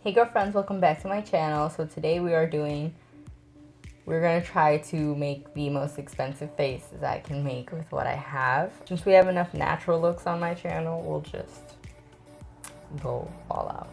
Hey girlfriends, welcome back to my channel. So today we're gonna try to make the most expensive faces I can make with what I have. Since we have enough natural looks on my channel, we'll just go all out.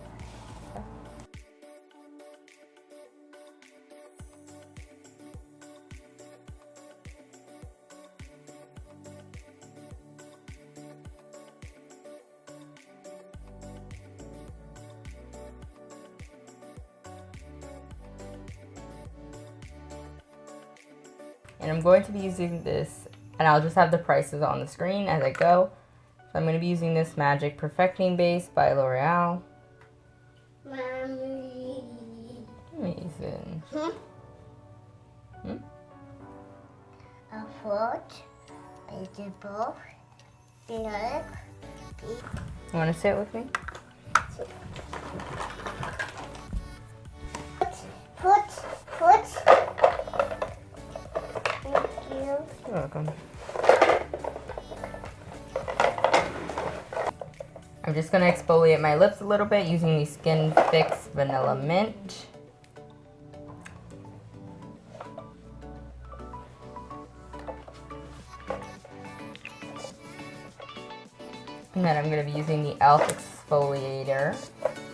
And I'm going to be using this, and I'll just have the prices on the screen as I go. So I'm going to be using this Magic Perfecting Base by L'Oreal. Mommy. Amazing. A fruit, vegetable, milk. You want to sit with me? Put. Thank you. You're welcome. I'm just going to exfoliate my lips a little bit using the Skin Fix Vanilla Mint. And then I'm going to be using the e.l.f. exfoliator,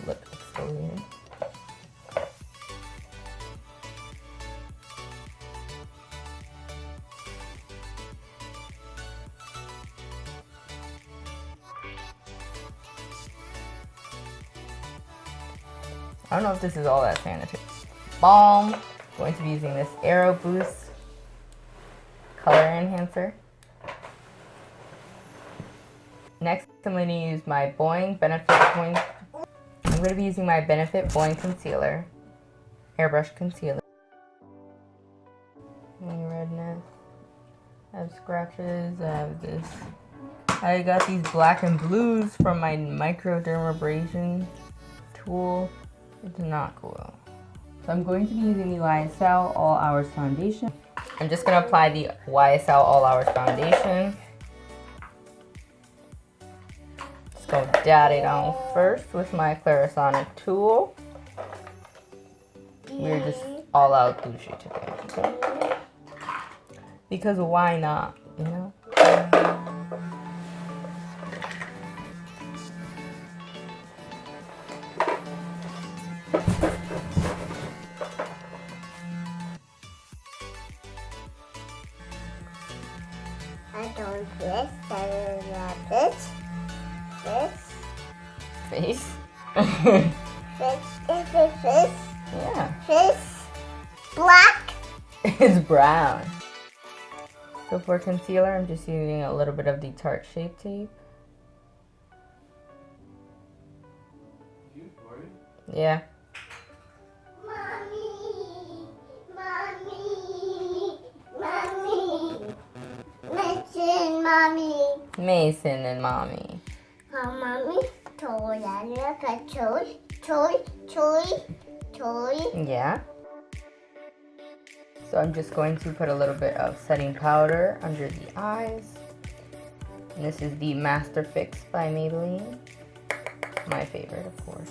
lip exfoliator. I don't know if this is all that sanitary. Balm. I'm going to be using this Aero Boost color enhancer. Next, I'm going to use my Benefit Boing Concealer, Airbrush Concealer. Any redness? I have scratches. I have this. I got these black and blues from my microdermabrasion tool. It's not cool. So I'm going to be using the YSL All Hours Foundation. I'm just going to apply the YSL All Hours Foundation. Just go dab it on first with my Clarisonic tool. We're just all out bougie today, okay? Because why not, you know? I don't this. Face? Face. Yeah. Face. Black. It's brown. So for concealer, I'm just using a little bit of the Tarte Shape Tape. Yeah. Mason and Mommy. Mommy, toy. Yeah. So I'm just going to put a little bit of setting powder under the eyes. And this is the Master Fix by Maybelline. My favorite, of course.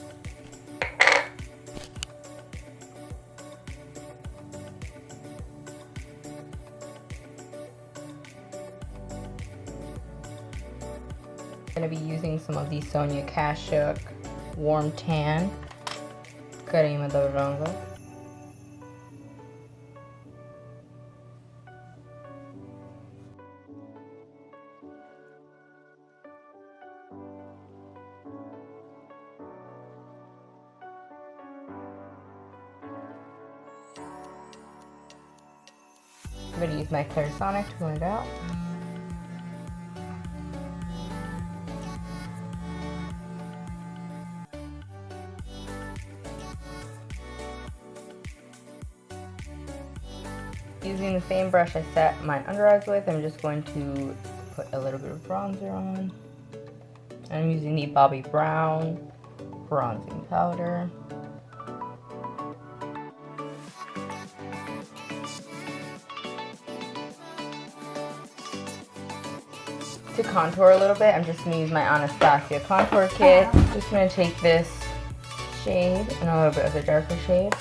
I'm going to be using some of the Sonia Kashuk Warm Tan Crema del Rango. I'm going to use my Clarisonic to blend it out. Using the same brush I set my under eyes with, I'm just going to put a little bit of bronzer on. I'm using the Bobbi Brown bronzing powder. To contour a little bit, I'm just going to use my Anastasia contour kit. Just going to take this shade and a little bit of the darker shade.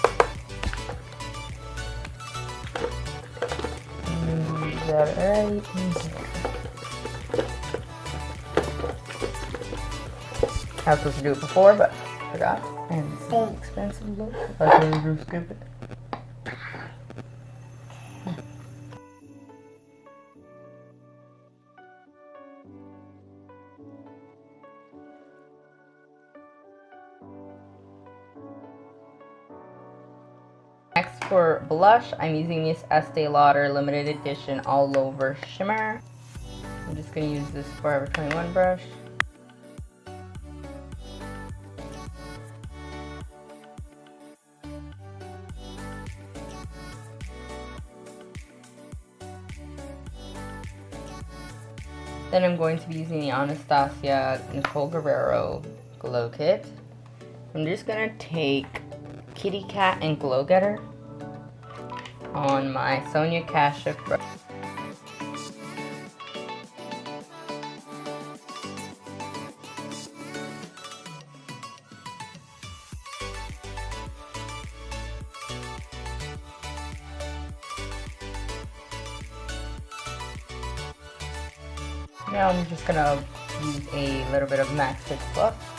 Is that right? I was supposed to do it before, but I forgot. And this is an expensive look. I can just skip it. Next for blush, I'm using this Estee Lauder limited edition all over shimmer. I'm just going to use this Forever 21 brush. Then I'm going to be using the Anastasia Nicole Guerrero Glow Kit. I'm just going to take Kitty Cat and Glow Getter on my Sonia Kashuk brush. Now I'm just gonna use a little bit of MAC 6 Fluff.